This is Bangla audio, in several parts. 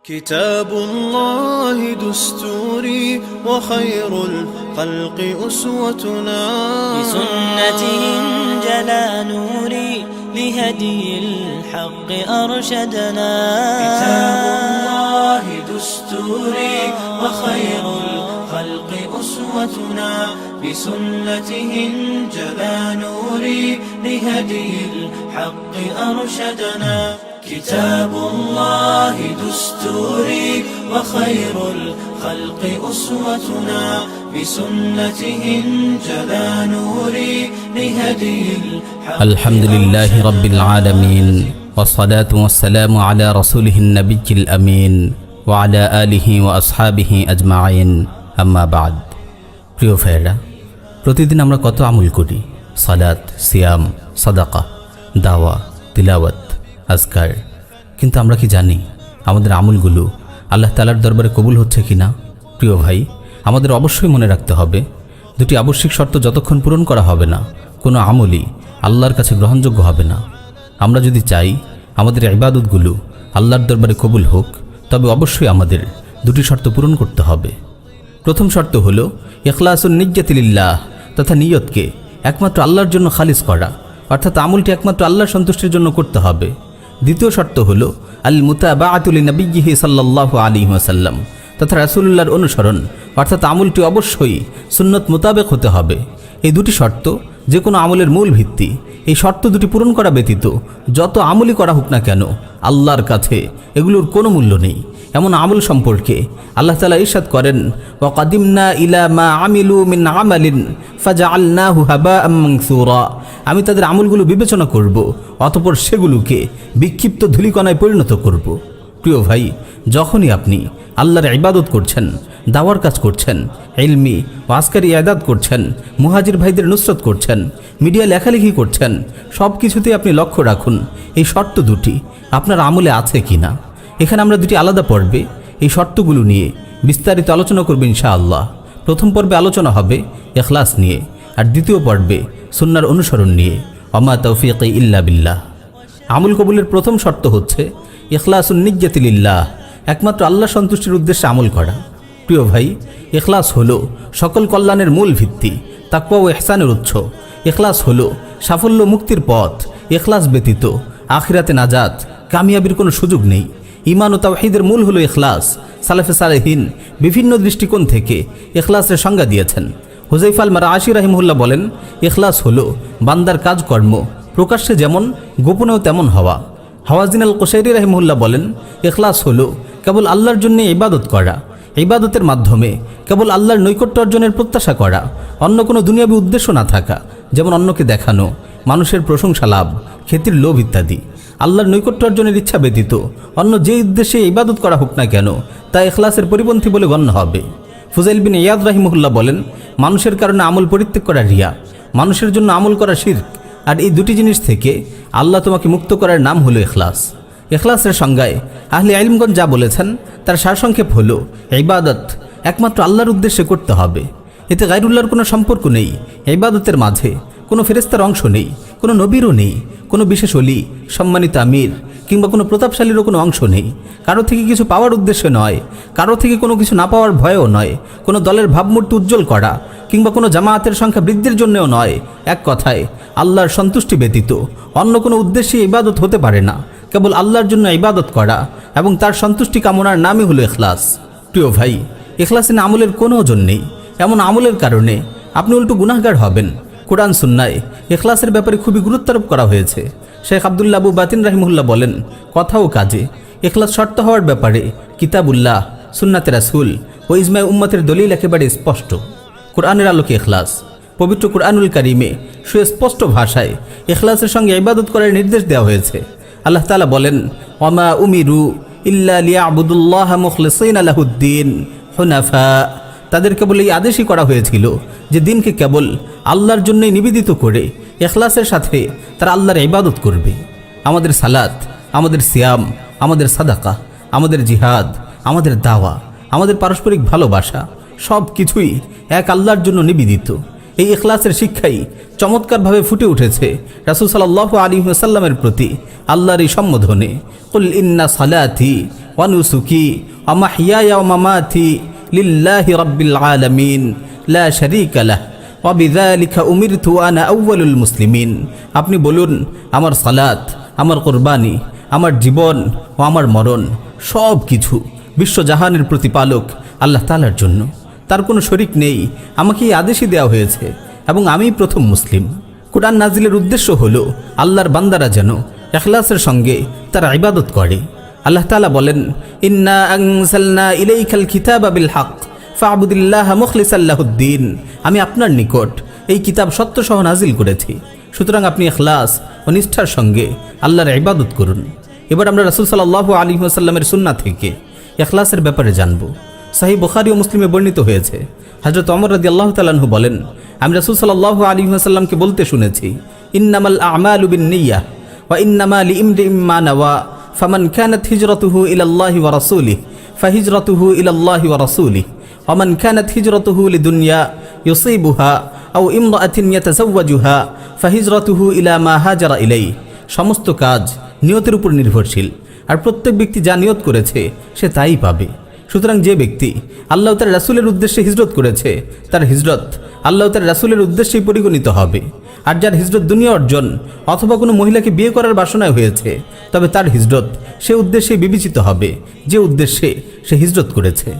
كتاب الله دستوري وخير الخلق أسوتنا بسنته انجلى نوري لهدي الحق أرشدنا كتاب الله دستوري وخير الخلق أسوتنا بسنته انجلى نوري لهدي الحق أرشدنا كتاب الله دستوري وخير الخلق أسوتنا بسنته انجلى نوري لهدي الحق الحمد لله رب العالمين والصلاة والسلام على رسوله النبي الأمين وعلى آله وأصحابه أجمعين أما بعد প্রিয় ভাইরা, প্রতিদিন আমরা কত আমল করি। সালাত, সিয়াম, সাদাকা, দাওয়া, তিলাওয়াত, আজকার। কিন্তু আমরা কি জানি আমাদের আমলগুলো আল্লাহ তাআলার দরবারে কবুল হচ্ছে কিনা? প্রিয় ভাই, আমাদের অবশ্যই মনে রাখতে হবে, দুটি আবশ্যিক শর্ত যতক্ষণ পূরণ করা হবে না, কোনো আমলই আল্লাহর কাছে গ্রহণযোগ্য হবে না। আমরা যদি চাই আমাদের ইবাদতগুলো আল্লাহর দরবারে কবুল হোক, তবে অবশ্যই আমাদের দুটি শর্ত পূরণ করতে হবে। প্রথম শর্ত হলো ইখলাসুন নিয়্যাতি লিল্লাহ, তথা নিয়তকে একমাত্র আল্লাহর জন্য খালিস করা, অর্থাৎ আমলটি একমাত্র আল্লাহর সন্তুষ্টির জন্য করতে হবে। দ্বিতীয় শর্ত হলো আল মুতাবাআতু লিনবিয়্যিহি সাল্লাল্লাহু আলাইহি ওয়াসাল্লাম, তথা রাসূলুল্লাহর অনুসরণ, অর্থাৎ আমলটি অবশ্যই সুন্নত মোতাবেক হতে হবে। এই দুটি শর্ত যে কোনো আমলের মূল ভিত্তি। এই শর্ত দুটি পূরণ করা ব্যতীত যত আমলই করা হোক না কেন, আল্লাহর কাছে এগুলোর কোনো মূল্য নেই। এমন আমল সম্পর্কে আল্লাহ তাআলা ইরশাদ করেন, ওয়া কাদিমনা ইলা মা আমিলু মিন আমালিন ফাজআলনাহু হাবাআম মানসুরা। আমি তাদের আমলগুলো বিবেচনা করব, অতঃপর সেগুলোকে বিক্ষিপ্ত ধূলিকণায় পরিণত করব। প্রিয় ভাই, যখনই আপনি আল্লাহর ইবাদত করছেন, দাওয়ার কাজ করছেন, ইলমি ও আসকারি ইবাদত করছেন, মুহাজির ভাইদের নুসরত করছেন, মিডিয়া লেখালেখি করছেন, সব কিছুতেই আপনি লক্ষ্য রাখুন এই শর্ত দুটি আপনার আমলে আছে কিনা। এখানে আমরা দুটি আলাদা পর্বে এই শর্তগুলো নিয়ে বিস্তারিত আলোচনা করব ইনশাআল্লাহ। প্রথম পর্বে আলোচনা হবে ইখলাস নিয়ে, আর দ্বিতীয় পর্বে সুন্নাহর অনুসরণ নিয়ে। ওমা তাওফীকি ইল্লা বিল্লাহ। আমল কবুলের প্রথম শর্ত হচ্ছে ইখলাসুন নিয়্যাতি লিল্লাহ, একমাত্র আল্লাহ সন্তুষ্টির উদ্দেশ্যে আমল করা। প্রিয় ভাই, ইখলাস হলো সকল কল্যাণের মূল ভিত্তি, তাকওয়া ও ইহসানের উৎস। ইখলাস হলো সাফল্য মুক্তির পথ। ইখলাস ব্যতীত আখিরাতে নাজাত, কামিয়াবির কোনো সুযোগ নেই। ঈমান ও তাওহীদের মূল হলো ইখলাস। সালাফে সালেহিন বিভিন্ন দৃষ্টিকোণ থেকে ইখলাসের সংজ্ঞা দিয়েছেন। হুযায়ফা আল-মারআশি রাহিমাহুল্লাহ বলেন, ইখলাস হলো বান্দার কাজকর্ম প্রকাশ্যে যেমন গোপনেও তেমন হওয়া। হাওয়াজিন আল-কুশাইরি রাহিমাহুল্লাহ বলেন, ইখলাস হলো কেবল আল্লাহর জন্য ইবাদত করা, ইবাদতের মাধ্যমে কেবল আল্লাহর নৈকট্য অর্জনের প্রত্যাশা করা, অন্য কোনো দুনিয়াবী উদ্দেশ্য না থাকা, যেমন অন্যকে দেখানো, মানুষের প্রশংসা লাভ, খ্যাতির লোভ ইত্যাদি। আল্লাহর নৈকট্য অর্জনের ইচ্ছা ব্যতীত অন্য যে উদ্দেশ্যে ইবাদত করা হোক না কেন, তা ইখলাসের পরিপন্থী বলে গণ্য হবে। ফুজাইল বিন ইয়াদ রাহিমাহুল্লাহ বলেন, মানুষের কারণে আমল পরিত্যাগ করা রিয়া, মানুষের জন্য আমল করা শিরক। আর এই দুটি জিনিস থেকে আল্লাহ তোমাকে মুক্ত করার নাম হলো ইখলাস। ইখলাসের সংজ্ঞায় আহলে ইলমগণ যা বলেছেন তার সারসংক্ষেপ হলো, ইবাদত একমাত্র আল্লাহর উদ্দেশ্যে করতে হবে। এতে গায়রুল্লাহর কোনো সম্পর্ক নেই। ইবাদতের মাঝে কোনো ফেরেশতার অংশ নেই, কোনো নবীরও নেই, কোনো বিশেষ ওলি, সম্মানিত আমির কিংবা কোনো প্রতাপশালীরও কোনো অংশ নেই। কারো থেকে কিছু পাওয়ার উদ্দেশ্যে নয়, কারো থেকে কোনো কিছু না পাওয়ার ভয়েও নয়, কোনো দলের ভাবমূর্তি উজ্জ্বল করা কিংবা কোনো জামায়াতের সংখ্যা বৃদ্ধির জন্যও নয়। এক কথায় আল্লাহর সন্তুষ্টি ব্যতীত অন্য কোনো উদ্দেশ্যে ইবাদত হতে পারে না। কেবল আল্লাহর জন্য ইবাদত করা এবং তার সন্তুষ্টি কামনার নামই হলো ইখলাস। প্রিয় ভাই, ইখলাসিন আমলের কোনো ওজন নেই। এমন আমলের কারণে আপনি উল্টো গুনাহগার হবেন। কোরআন সুন্নায় ইখলাসের ব্যাপারে খুবই গুরুত্বারোপ করা হয়েছে। শেখ আব্দুল্লাহ আবু বাতিন রাহিমাহুল্লাহ বলেন, কথা ও কাজে ইখলাস শর্ত হওয়ার ব্যাপারে কিতাবুল্লাহ, সুন্নাতে রাসূল ও ইজমায়ে উম্মতের দলিল একেবারে স্পষ্ট। কোরআনের আলোকে ইখলাস। পবিত্র কোরআনুল কারীমে সুস্পষ্ট ভাষায় ইখলাসের সঙ্গে ইবাদত করার নির্দেশ দেওয়া হয়েছে। আল্লাহ তাআলা বলেন, ওয়ামা উমিরু ইল্লা লিয়াবুদুল্লাহ মুখলিসিনা লাহুদ্দিন হুনাফা। তাদের কেবল এই আদেশই করা হয়েছিল যে দিনকে কেবল আল্লাহর জন্যই নিবেদিত করে ইখলাসের সাথে তারা আল্লাহর ইবাদত করবে। আমাদের সালাত, আমাদের সিয়াম, আমাদের সাদাকা, আমাদের জিহাদ, আমাদের দাওয়া, আমাদের পারস্পরিক ভালোবাসা সব কিছুই এক আল্লাহর জন্য নিবেদিত। এই ইখলাসের শিক্ষাই চমৎকারভাবে ফুটে উঠেছে রাসূল সাল্লাল্লাহু আলাইহি ওয়াসাল্লামের প্রতি আল্লাহর এই সম্বোধনে, কুল ইন্না সালাতি ওয়া নুসুকি ওয়া মাহইয়ায়া ওয়া মামাতি লিল্লাহি রাব্বিল আলামিন লা শারীকা লাহ ওয়া বিযালিকা উমিরতু আনা আউয়ালুল মুসলিমিন। আপনি বলুন, আমার সালাত, আমার কুরবানি, আমার জীবন ও আমার মরণ সব কিছু বিশ্বজাহানের প্রতিপালক আল্লাহ তাআলার জন্য, তার কোনো শরীক নেই। আমাকে এই আদেশই দেওয়া হয়েছে এবং আমি প্রথম মুসলিম। কুরআন নাজিলের উদ্দেশ্য হলো আল্লাহর বান্দারা যেন ইখলাসের সঙ্গে তারা ইবাদত করে। আল্লাহ তাআলা বলেন, ইন্না আনজালনা ইলাইকাল কিতাবা বিল হক ফা'বুদিল্লাহা মুখলিসাল লাহুদ্দিন। আমি আপনার নিকট এই কিতাব সত্য সহ নাজিল করেছি, সুতরাং আপনি ইখলাস ও নিষ্ঠার সঙ্গে আল্লাহর ইবাদত করুন। এবার আমরা রাসূল সাল্লাল্লাহু আলাইহি ওয়াসাল্লামের সুন্নাহ থেকে ইখলাসের ব্যাপারে জানব। সহিহ বুখারী ও মুসলিমে বর্ণিত হয়েছে, হযরত ওমর রাদিয়াল্লাহু তাআলা আনহু বলেন, আমি রাসূল সাল্লাল্লাহু আলাইহি ওয়াসাল্লামকে বলতে শুনেছি, ইন্নামাল আ'মালু বিন্নিয়াহ ওয়া ইন্নামা লিইমরিইম মা নাওয়া ফামান কানাত হিজরাতুহু ইলাল্লাহি ওয়া রাসূলিহি ফাহিজরাতুহু ইলাল্লাহি ওয়া রাসূলিহি ওয়া মান কানাত হিজরাতুহু লিদুনিয়া ইউসিবুহা আও ইমরাআতিন ইয়াতাযাওয়াজুহা ফাহিজরাতুহু ইলা মা হাজারা ইলাইহি। সমস্ত কাজ নিয়তের উপর নির্ভরশীল, আর প্রত্যেক ব্যক্তি যা নিয়ত করেছে সে তাই পাবে। সুতরাং যে ব্যক্তি আল্লাহ তার রাসূলের উদ্দেশ্যে হিজরত করেছে, তার হিজরত আল্লাহ তার রাসূলের উদ্দেশ্যেই পরিগণিত হবে। আর যার হিজরত দুনিয়া অর্জন অথবা কোনো মহিলাকে বিয়ে করার বাসনায় হয়েছে, তবে তার হিজরত সে উদ্দেশ্যে বিবেচিত হবে যে উদ্দেশ্যে সে হিজরত করেছে।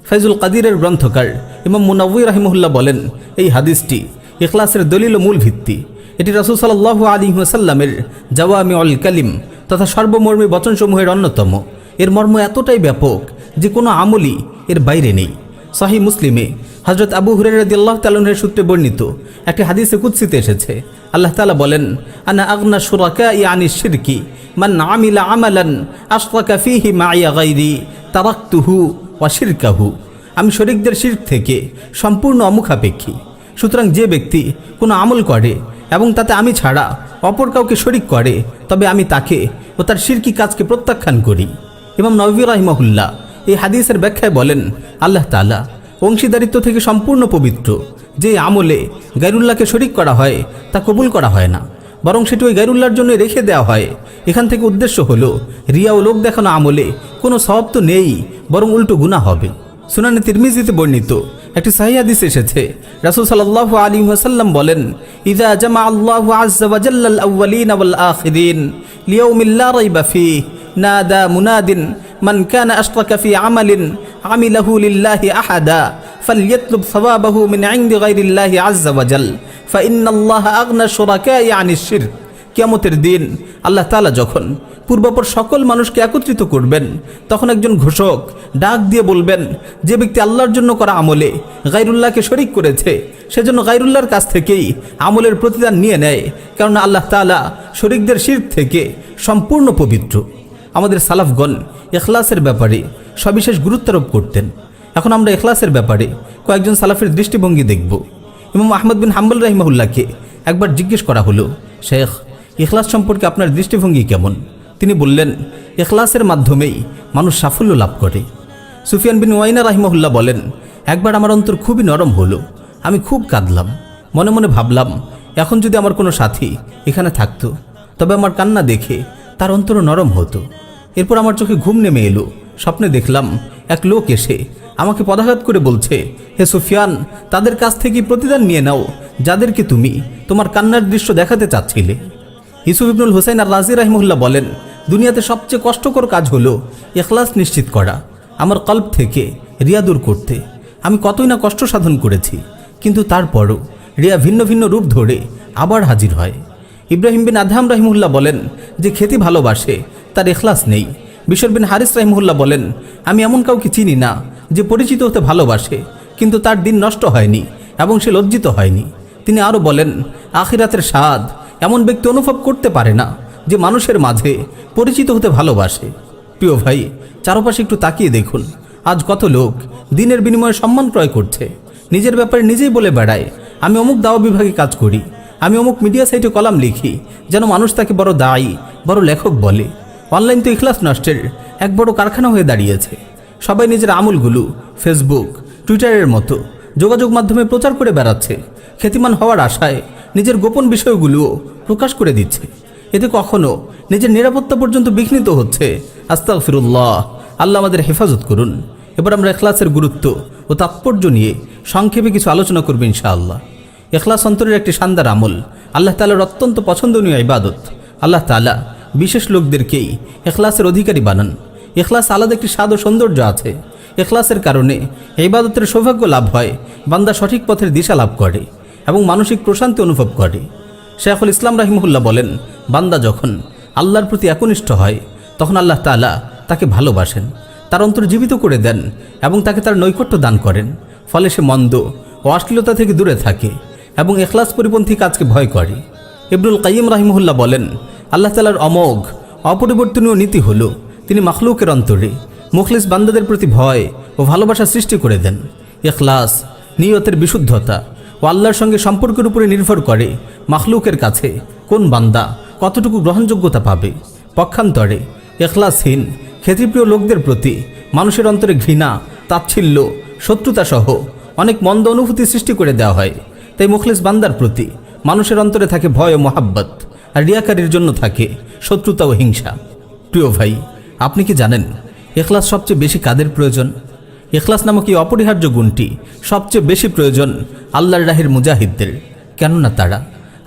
ফাইজুল কাদিরের গ্রন্থকার ইমাম মুনাওয়ি রাহিমাহুল্লাহ বলেন, এই হাদিসটি ইখলাসের দলিল ও মূল ভিত্তি। এটি রাসূল সাল্লাল্লাহু আলাইহি ওয়াসাল্লামের জাওয়ামিউল কালিম তথা সর্বমর্মী বচনসমূহের অন্যতম। এর মর্ম এতটাই ব্যাপক যে কোনো আমলই এর বাইরে নেই। সহিহ মুসলিমে হযরত আবু হুরায়রা রাদিয়াল্লাহু তাআলা আনহুর সূত্রে বর্ণিত একটি হাদিসে কুদসিতে এসেছে, আল্লাহ তাআলা বলেন, আনা আগনা শুরাকাই আনিশ শিরকি মান আমিলা আমালান আশরাকা ফীহি মাইয়া গায়রি তারাকতুহু ওয়া শিরকাহু। আমি শরীকদের শিরক থেকে সম্পূর্ণ অমুখাপেক্ষী। সুতরাং যে ব্যক্তি কোনো আমল করে এবং তাতে আমি ছাড়া অপর কাউকে শরীক করে, তবে আমি তাকে ও তার শিরকি কাজকে প্রত্যাখ্যান করি। ইমাম নববী রাহিমাহুল্লাহ এই হাদিসের ব্যাখ্যায় বলেন, আল্লাহ তাআলা অংশীদারিত্ব থেকে সম্পূর্ণ পবিত্র। যে আমলে গায়রুল্লাহকে শরীক করা হয় তা কবুল করা হয় না, বরং সেটি ওই গায়রুল্লাহর জন্য রেখে দেওয়া হয়। এখান থেকে উদ্দেশ্য হলো রিয়া ও লোক দেখানো আমলে কোনো সওয়াব তো নেই, বরং উল্টো গুনাহ হবে। সুনানে তিরমিজিতে বর্ণিত একটি সহিহ হাদিস এসেছে, রাসূল সাল্লাল্লাহু আলাইহি ওয়াসাল্লাম বলেন, ইযা জামা আল্লাহু আযজা ওয়া জাল্লা আল আউয়ালিন ওয়াল আখিরিন লিয়াউমিল লা রাইবা ফীহি নাদা মুনাদিন মান কানা আশরাকা ফি আমালিন আমিলাহু লিল্লাহি আহাদা ফালইয়াতলুব সাওয়াবাহু মিন ইনদি গায়রিল্লাহি আযজা ওয়া জাল ফাইন্নাল্লাহা আগনা শুরাকাই আনিশ শিরক। কিয়ামতের দিন আল্লাহ তাআলা যখন পূর্বাপর সকল মানুষকে একত্রিত করবেন, তখন একজন ঘোষক ডাক দিয়ে বলবেন, যে ব্যক্তি আল্লাহর জন্য করা আমলে গায়রুল্লাহকে শরীক করেছে, সেজন্য গায়রুল্লাহর কাছ থেকেই আমলের প্রতিদান নিয়ে নেয়, কারণ আল্লাহ তাআলা শরীকদের শিরক থেকে সম্পূর্ণ পবিত্র। আমাদের সালাফগণ ইখলাসের ব্যাপারে সবিশেষ গুরুত্ব আরোপ করতেন। এখন আমরা ইখলাসের ব্যাপারে কয়েকজন সালাফের দৃষ্টিভঙ্গি দেখব। ইমাম আহমদ বিন হাম্বল রাহিমাহুল্লাহকে একবার জিজ্ঞেস করা হলো, শেখ, ইখলাস সম্পর্কে আপনার দৃষ্টিভঙ্গি কেমন? তিনি বললেন, ইখলাসের মাধ্যমেই মানুষ সাফল্য লাভ করে। সুফিয়ান বিন ওয়াইনা রাহিমাহুল্লাহ বলেন, একবার আমার অন্তর খুবই নরম হলো, আমি খুব কাঁদলাম। মনে মনে ভাবলাম, এখন যদি আমার কোনো সাথী এখানে থাকতো, তবে আমার কান্না দেখে তার অন্তর নরম হতো। এরপর আমার চোখে ঘুম নেমে এলো, স্বপ্নে দেখলাম এক লোক এসে আমাকে পদাঘাত করে বলছে, হে সুফিয়ান, তাদের কাছ থেকে প্রতিদান নিয়ে নাও যাদেরকে তুমি তোমার কান্নার দৃশ্য দেখাতে চাচ্ছিলে। ইউসুফ ইবনুল হুসাইন আর রাজি রাহিমাহুল্লাহ বলেন, দুনিয়াতে সবচেয়ে কষ্টকর কাজ হলো ইখলাস নিশ্চিত করা, আমার কল্ব থেকে রিয়া দূর করতে। আমি কতই না কষ্ট সাধন করেছি, কিন্তু তারপরও রিয়া ভিন্ন ভিন্ন রূপ ধরে আবার হাজির হয়। ইব্রাহিম বিন আদহাম রাহিমাহুল্লাহ বলেন, যে খেতে ভালোবাসে তার ইখলাস নেই। বিশর বিন হারিস রাহিমাহুল্লাহ বলেন, আমি এমন কাউকে চিনি না যে পরিচিত হতে ভালোবাসে কিন্তু তার দিন নষ্ট হয়নি এবং সে লজ্জিত হয়নি। তিনি আরও বলেন, আখিরাতের স্বাদ এমন ব্যক্তি অনুভব করতে পারে না যে মানুষের মাঝে পরিচিত হতে ভালোবাসে। প্রিয় ভাই, চারপাশে একটু তাকিয়ে দেখুন, আজ কত লোক দিনের বিনিময়ে সম্মান ক্রয় করছে, নিজের ব্যাপারে নিজেই বলে বেড়ায়, আমি অমুক দাওয়া বিভাগে কাজ করি, আমি অমুক মিডিয়া সাইটে কলাম লিখি, যেন মানুষ তাকে বড় দায়ী, বড় লেখক বলে। অনলাইন তো ইখলাস নষ্টের এক বড় কারখানা হয়ে দাঁড়িয়েছে। সবাই নিজের আমলগুলো ফেসবুক, টুইটারের মতো যোগাযোগ মাধ্যমে প্রচার করে বেড়াচ্ছে, খ্যাতিমান হওয়ার আশায় নিজের গোপন বিষয়গুলোও প্রকাশ করে দিচ্ছে। এতে কখনো নিজের নিরাপত্তা পর্যন্ত বিঘ্নিত হচ্ছে। আস্তাগফিরুল্লাহ, আল্লাহ আমাদের হেফাজত করুন। এবার আমরা ইখলাসের গুরুত্ব ও তাৎপর্য নিয়ে সংক্ষেপে কিছু আলোচনা করব ইনশাআল্লাহ। ইখলাস অন্তরের একটি শানদার আমল, আল্লাহ তাআলার অত্যন্ত পছন্দনীয় ইবাদত। আল্লাহ তাআলা বিশেষ লোকদেরকেই ইখলাসের অধিকারী বানান। ইখলাস আলাদা একটি স্বাদ ও সৌন্দর্য আছে। ইখলাসের কারণে ইবাদতের সৌভাগ্য লাভ হয়, বান্দা সঠিক পথের দিশা লাভ করে এবং মানসিক প্রশান্তি অনুভব করে। শাইখুল ইসলাম রাহিমাহুল্লাহ বলেন, বান্দা যখন আল্লাহর প্রতি একনিষ্ঠ হয় তখন আল্লাহ তাআলা তাকে ভালোবাসেন, তার অন্তর জীবিত করে দেন এবং তাকে তার নৈকট্য দান করেন। ফলে সে মন্দ ও অশ্লীলতা থেকে দূরে থাকে এবং ইখলাস পরিপন্থী কাজকে ভয় করে। ইবনুল কাইয়িম রাহিমাহুল্লাহ বলেন, আল্লাহ তাআলার অমোঘ অপরিবর্তনীয় নীতি হলো তিনি মাখলুকের অন্তরে মুখলিস বান্দাদের প্রতি ভয় ও ভালোবাসা সৃষ্টি করে দেন। ইখলাস নিয়তের বিশুদ্ধতা ও আল্লাহর সঙ্গে সম্পর্কের উপরে নির্ভর করে মাখলুকের কাছে কোন বান্দা কতটুকু গ্রহণযোগ্যতা পাবে। পক্ষান্তরে ইখলাসহীন খ্যাতিপ্রিয় লোকদের প্রতি মানুষের অন্তরে ঘৃণা, তাচ্ছিল্য, শত্রুতা সহ অনেক মন্দ অনুভূতি সৃষ্টি করে দেওয়া হয়। তাই মুখলিস বান্দার প্রতি মানুষের অন্তরে থাকে ভয় ও মোহাব্বত, আর রিয়াকারীর জন্য থাকে শত্রুতা ও হিংসা। প্রিয় ভাই, আপনি কি জানেন ইখলাস সবচেয়ে বেশি কাদের প্রয়োজন? ইখলাস নামক এই অপরিহার্য গুণটি সবচেয়ে বেশি প্রয়োজন আল্লাহর রাহের মুজাহিদদের। কেননা তারা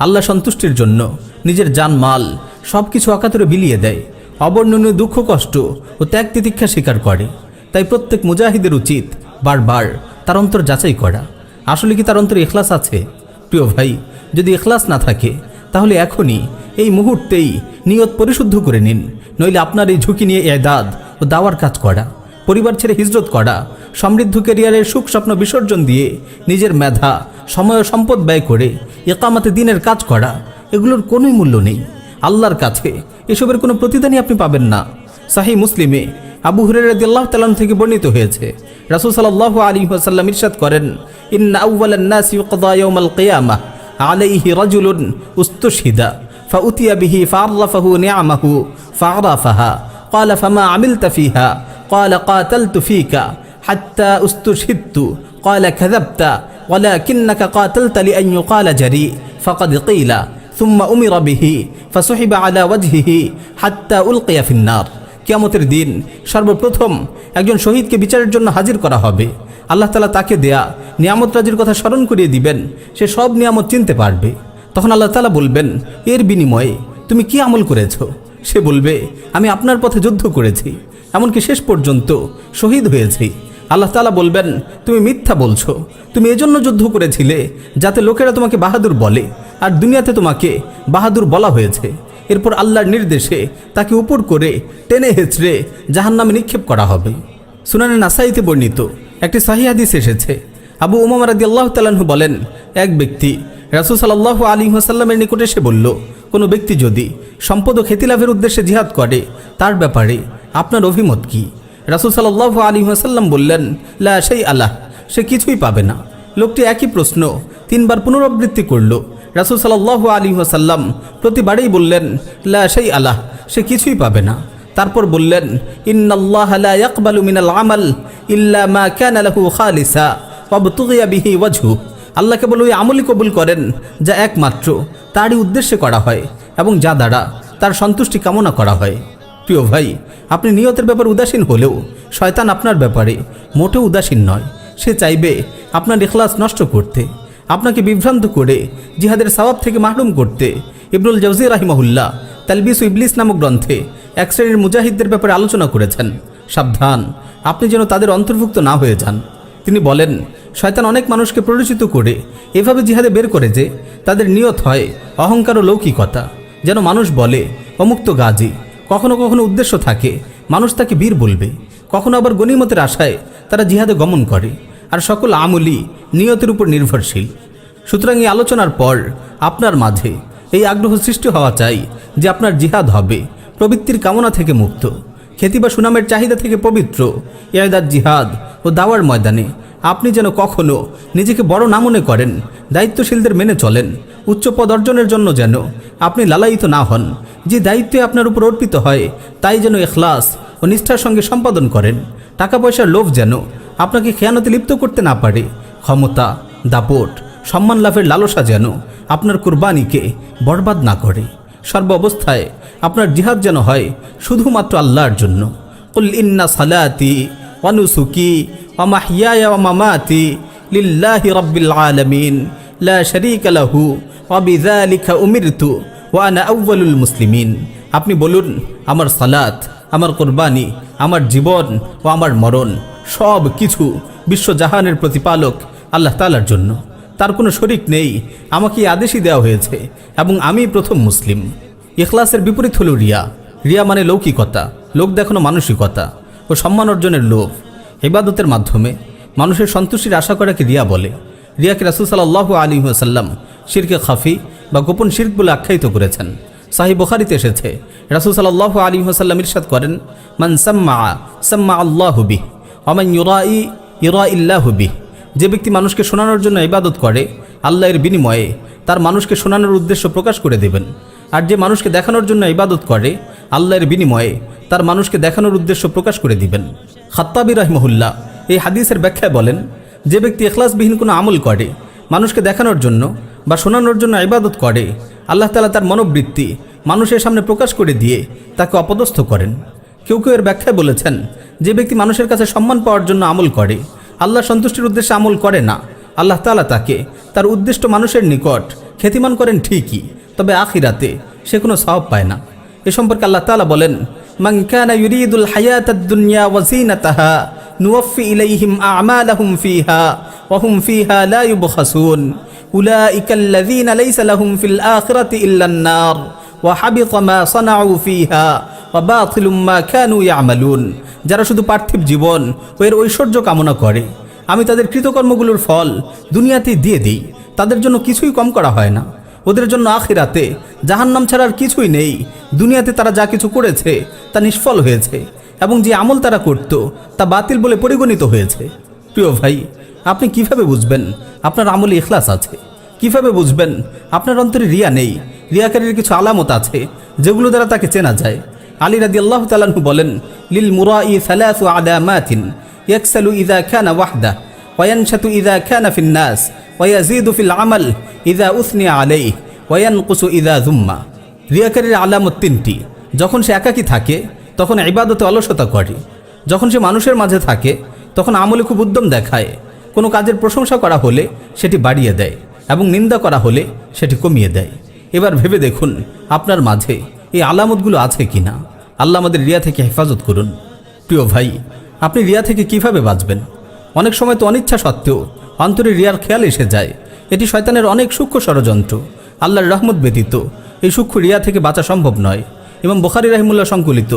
আল্লাহ সন্তুষ্টির জন্য নিজের জান মাল সব কিছু অকাতরে বিলিয়ে দেয়, অবর্ণনীয় দুঃখ কষ্ট ও ত্যাগ তিতিক্ষা স্বীকার করে। তাই প্রত্যেক মুজাহিদের উচিত বারবার তার অন্তর যাচাই করা, আসলে কি তার অন্তরে ইখলাস আছে। প্রিয় ভাই, যদি ইখলাস না থাকে তাহলে এখনই এই মুহূর্তেই নিয়ত পরিশুদ্ধ করে নিন, নইলে আপনার এই ঝুঁকি নিয়ে ইবাদত ও দাওয়ার কাজ করা, পরিবার ছেড়ে হিজরত করা, সমৃদ্ধ ক্যারিয়ারের সুখ স্বপ্ন বিসর্জন দিয়ে নিজের মেধা, সময় ও সম্পদ ব্যয় করে ইকামাতে দিনের কাজ করা, এগুলোর কোনোই মূল্য নেই। আল্লাহর কাছে এসবের কোনো প্রতিদানই আপনি পাবেন না। সাহিহ মুসলিমে আবু হুরায়রা রাদিয়াল্লাহু তাআলা থেকে বর্ণিত হয়েছে, রাসূল সাল্লাল্লাহু আলাইহি ওয়াসাল্লাম ইরশাদ করেন, ইন্না আউওয়ালান নাসি ইউকদা ইয়াউমাল কিয়ামাহ আলাইহি রাজুলুন উস্তুশহিদা ফাউতিয়া বিহি ফাআরাফাহু নি'মাহু ফাআরাফাহা ক্বালা ফামা আমিলতা ফিহা ক্বালা কাতালতু ফিকা হাত্তা উস্তুশহিদতু ক্বালা কাযাবতা ওয়ালাকিন্নাকা কাতালতা লিআন ইউকালা জারি ফাকাদ কিলা সুম্মা উমিরা বিহি ফাসুহিবা আলা ওয়াজহিহি হাত্তা উলকিয়া ফিন্নার। কিয়ামতের দিন সর্বপ্রথম একজন শহীদকে বিচারের জন্য হাজির করা হবে। আল্লাহ তাআলা তাকে দেয়া নিয়ামত রাজির কথা স্মরণ করিয়ে দিবেন, সে সব নিয়ামত চিনতে পারবে। তখন আল্লাহ তাআলা বলবেন, এর বিনিময়ে তুমি কি আমল করেছ? সে বলবে, আমি আপনার পথে যুদ্ধ করেছি, এমনকি শেষ পর্যন্ত শহীদ হয়েছি। আল্লাহ তাআলা বলবেন, তুমি মিথ্যা বলছো, তুমি এজন্য যুদ্ধ করেছিলে যাতে লোকেরা তোমাকে বাহাদুর বলে, আর দুনিয়াতে তোমাকে বাহাদুর বলা হয়েছে। এরপর আল্লাহর নির্দেশে তাকে উপর করে টেনে হেঁচড়ে জাহান্নামে নিক্ষেপ করা হবে। সুনানে নাসাইতে বর্ণিত একটি সহিহ হাদিস এসেছে, আবু উমামা রাদিয়াল্লাহু তাআলা আনহু বলেন, এক ব্যক্তি রাসূল সাল্লাল্লাহু আলাইহি ওয়াসাল্লামের নিকটে এসে বলল, কোনো ব্যক্তি যদি সম্পদ ও খ্যাতি লাভের উদ্দেশ্যে জিহাদ করে তার ব্যাপারে আপনার অভিমত কি? রাসূল সাল্লাল্লাহু আলাইহি ওয়াসাল্লাম বললেন, লা শাইআ লাহ, সে কিছুই পাবে না। লোকটি একই প্রশ্ন 3 বার পুনরাবৃত্তি করল। রাসূল সাল্লাল্লাহু আলাইহি ওয়াসাল্লাম প্রতিবারেই বললেন, লা শাইআ লাহ, সে কিছুই পাবে না। তারপর বললেন, ইন্নাল্লাহা লা ইয়াকবালু মিনাল আমাল ইল্লা মা কানা লাহু খালিসা ওয়াবতুগিয়া বিহি ওয়াজহু। আল্লাহ কেবল ওই আমলই কবুল করেন যা একমাত্র তারই উদ্দেশ্যে করা হয় এবং যা দ্বারা তার সন্তুষ্টি কামনা করা হয়। প্রিয় ভাই, আপনি নিয়তের ব্যাপারে উদাসীন হলেও শয়তান আপনার ব্যাপারে মোটেও উদাসীন নয়। সে চাইবে আপনার ইখলাস নষ্ট করতে, আপনাকে বিভ্রান্ত করে জিহাদের সওয়াব থেকে মাহরুম করতে। ইবনুল জাওজি রাহিমাহুল্লাহ তালবিস ইবলিস নামক গ্রন্থে এক শ্রেণীর মুজাহিদদের ব্যাপারে আলোচনা করেছেন। সাবধান, আপনি যেন তাদের অন্তর্ভুক্ত না হয়ে যান। তিনি বলেন, শয়তান অনেক মানুষকে প্ররোচিত করে এভাবে জিহাদে বের করে যে তাদের নিয়ত হয় অহংকার ও লৌকিকতা, যেন মানুষ বলে অমুক্ত গাজী। কখনো কখনো উদ্দেশ্য থাকে মানুষ তাকে বীর বলবে, কখনো আবার গনিমতের আশায় তারা জিহাদে গমন করে, আর সকল আমলই নিয়তের উপর নির্ভরশীল। সুতরাং এই আলোচনার পর আপনার মাঝে এই আগ্রহ সৃষ্টি হওয়া চাই যে আপনার জিহাদ হবে প্রবৃত্তির কামনা থেকে মুক্ত, খ্যাতি বা সুনামের চাহিদা থেকে পবিত্র। ইবাদত, জিহাদ ও দাওয়ার ময়দানে আপনি যেন কখনো নিজেকে বড় না মনে করেন, দায়িত্বশীলদের মেনে চলেন, উচ্চ পদ অর্জনের জন্য যেন আপনি লালায়িত না হন। যে দায়িত্বে আপনার উপর অর্পিত হয় তাই যেন ইখলাস ও নিষ্ঠার সঙ্গে সম্পাদন করেন। টাকা পয়সার লোভ যেন আপনাকে খেয়ানতে লিপ্ত করতে না পারে। ক্ষমতা, দাপট, সম্মান লাভের লালসা যেন আপনার কুরবানিকে বরবাদ না করে। সর্ব অবস্থায় আপনার জিহাদ যেন হয় শুধুমাত্র আল্লাহর জন্য। কুল ইন্না সালাতি ওয়া নুসুকি ওয়া মাহইয়ায়া ওয়া মামাতি লিল্লাহি রাব্বিল আলামিন লা শারীকা লাহু ওয়া বিযালিকা উমিরতু ওয়া আনা আউয়ালুল মুসলিমিন। আপনি বলুন, আমার সালাত, আমার কুরবানি, আমার জীবন ও আমার মরণ সব কিছু বিশ্বজাহানের প্রতিপালক আল্লাহ তাআলার জন্য। তার কোনো শরীক নেই, আমাকে এই আদেশই দেওয়া হয়েছে এবং আমি প্রথম মুসলিম। ইখলাসের বিপরীত হলো রিয়া। রিয়া মানে লৌকিকতা, লোক দেখানো মানসিকতা ও সম্মান অর্জনের লোভ। ইবাদতের মাধ্যমে মানুষের সন্তুষ্টির আশা করাকে রিয়া বলে। রিয়াকে রাসূল সাল্লাল্লাহু আলাইহি ওয়াসাল্লাম শিরকে খাফি বা গোপন শিরক বলে আখ্যায়িত করেছেন। সাহিহ বুখারীতে এসেছে, রাসূল সাল্লাল্লাহু আলাইহি ওয়াসাল্লাম ইরশাদ করেন, মান সাম্মা আল্লাহু বিহি ওয়া মান ইউরাই ইউরাইল্লাহু বিহি। যে ব্যক্তি মানুষকে শোনানোর জন্য ইবাদত করে, আল্লাহ এর বিনিময়ে তার মানুষকে শোনানোর উদ্দেশ্য প্রকাশ করে দেবেন। আর যে মানুষকে দেখানোর জন্য ইবাদত করে, আল্লাহর বিনিময়ে তার মানুষকে দেখানোর উদ্দেশ্য প্রকাশ করে দিবেন। খাত্তাবী রাহিমাহুল্লাহ এই হাদিসের ব্যাখ্যায় বলেন, যে ব্যক্তি ইখলাসবিহীন কোনো আমল করে, মানুষকে দেখানোর জন্য বা শোনানোর জন্য ইবাদত করে, আল্লাহ তাআলা তার মনোবৃত্তি মানুষের সামনে প্রকাশ করে দিয়ে তাকে অপদস্থ করেন। কেউ কেউ এর ব্যাখ্যায় বলেছেন, যে ব্যক্তি মানুষের কাছে সম্মান পাওয়ার জন্য আমল করে, আল্লাহ সন্তুষ্টির উদ্দেশ্যে আমল করে না, আল্লাহ তাআলা তাকে তার উদ্দিষ্ট মানুষের নিকট খ্যাতিমান করেন ঠিকই, তবে আখিরাতে সে কোনো সওয়াব পায় না। এ সম্পর্কে আল্লাহ তাআলা বলেন, মান কানা ইউরিদুল হায়াতাদ দুনিয়া ওয়া যিনাতাহা নুওয়াফি ইলাইহিম আ'মালাহুম ফিহা ওয়া হুম ফিহা লা ইউবখাসুন উলাইকাল্লাযীনা লাইসা লাহুম ফিল আখিরাতি ইল্লান নার ওয়া হাবিতা মা সানাউ ফিহা ওয়া বাতিলুম মা কানু ইয়ামালুন। যারা শুধু পার্থিব জীবন ও এর ঐশ্বর্য কামনা করে, আমি তাদের কৃতকর্মগুলোর ফল দুনিয়াতেই দিয়ে দিই, তাদের জন্য কিছুই কম করা হয় না। ওদের জন্য আখিরাতে জাহান্নাম ছাড়ার কিছুই নেই। দুনিয়াতে তারা যা কিছু করেছে তা নিষ্ফল হয়েছে এবং যে আমল তারা করত তা বাতিল বলে পরিগণিত হয়েছে। প্রিয় ভাই, আপনি কিভাবে বুঝবেন আপনার আমলে ইখলাস আছে? কিভাবে বুঝবেন আপনার অন্তরে রিয়া নেই? রিয়াকারীর কিছু আলামত আছে যেগুলো দ্বারা তাকে চেনা যায়। আলী রাদিয়াল্লাহু তাআলা আনহু বলেন, লিল মুরাই সালাসু আলামাতিন ইয়াকসালু ইযা কানা ওয়াহদা ওয়া ইয়ানশাতু ইযা কানা ফিন নাস ওয়া ইয়াজিদু ফিল আমাল ইযা উসনি আলাইহি ওয়া ইয়ানকুসু ইযা যুম্মা। রিয়াকারীর আলামত তিনটি। যখন সে একাকী থাকে তখন ইবাদতে অলসতা করে, যখন সে মানুষের মাঝে থাকে তখন আমলে খুব উদ্যম দেখায়, কোনো কাজের প্রশংসা করা হলে সেটি বাড়িয়ে দেয় এবং নিন্দা করা হলে সেটি কমিয়ে দেয়। এবার ভেবে দেখুন আপনার মাঝে এই আলামতগুলো আছে কিনা। আল্লাহ আমাদের রিয়া থেকে হেফাজত করুন। প্রিয় ভাই, আপনি রিয়া থেকে কিভাবে বাঁচবেন? অনেক সময় তো অনিচ্ছা সত্ত্বেও অন্তরে রিয়ার খেয়াল এসে যায়। এটি শয়তানের অনেক সূক্ষ্ম ষড়যন্ত্র। আল্লাহর রহমত ব্যতীত এই সূক্ষ্ম রিয়া থেকে বাঁচা সম্ভব নয়। ইমাম বুখারী রাহিমাহুল্লাহ সংকলিত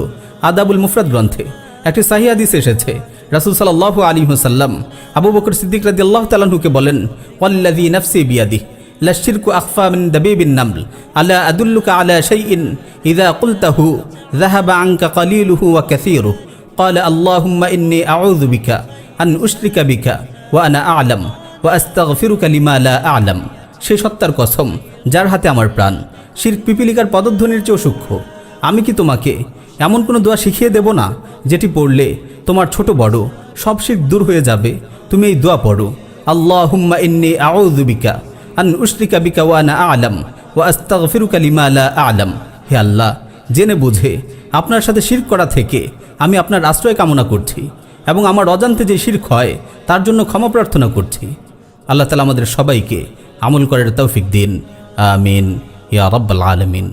আদাবুল মুফরাদ গ্রন্থে একটি সহিহ হাদিস এসেছে, রাসূল সাল্লাল্লাহু আলাইহি ওয়াসাল্লাম আবু বকর সিদ্দিক রাদিয়াল্লাহু তাআলা আনহুকে বলেন, ওয়াল্লাযী নাফসি বিয়াদিহি লাশিরকু আখফা মিন দাবিবিন নামল আলা আদুল্লুকা আলা শাইইন ইযা কুলতাহু যাহাবা আনকা কালিলুহু ওয়া কাসীরুহু ক্বালা আল্লাহুম্মা ইন্নী আউযু বিকা আন উশরিকা বিকা ওয়া আনা আ'লাম ওয়া আস্তাগফিরুকা লিমা লা আ'লাম। সেই সত্তার কসম যার হাতে আমার প্রাণ, শিরক পিপিলিকার পদধ্বনির চেয়েও সূক্ষ্ম। আমি কি তোমাকে এমন কোনো দোয়া শিখিয়ে দেব না যেটি পড়লে তোমার ছোট বড় সব শিরক দূর হয়ে যাবে? তুমি এই দোয়া পড়ো, আল্লাহুম্মা ইন্নী আউযু বিকা আন উশরিকা বিকা ওয়া আনা আ'লাম ওয়া আস্তাগফিরুকা লিমা লা আ'লাম। হে আল্লাহ, জেনে বুঝে আপনার সাথে শিরক করা থেকে আমি আপনার আশ্রয় কামনা করছি এবং আমার অজান্তে যে শিরক হয় তার জন্য ক্ষমা প্রার্থনা করছি। আল্লাহ তাআলা আমাদের সবাইকে আমল করার তৌফিক দিন। আমিন ইয়া রাব্বাল আলামিন।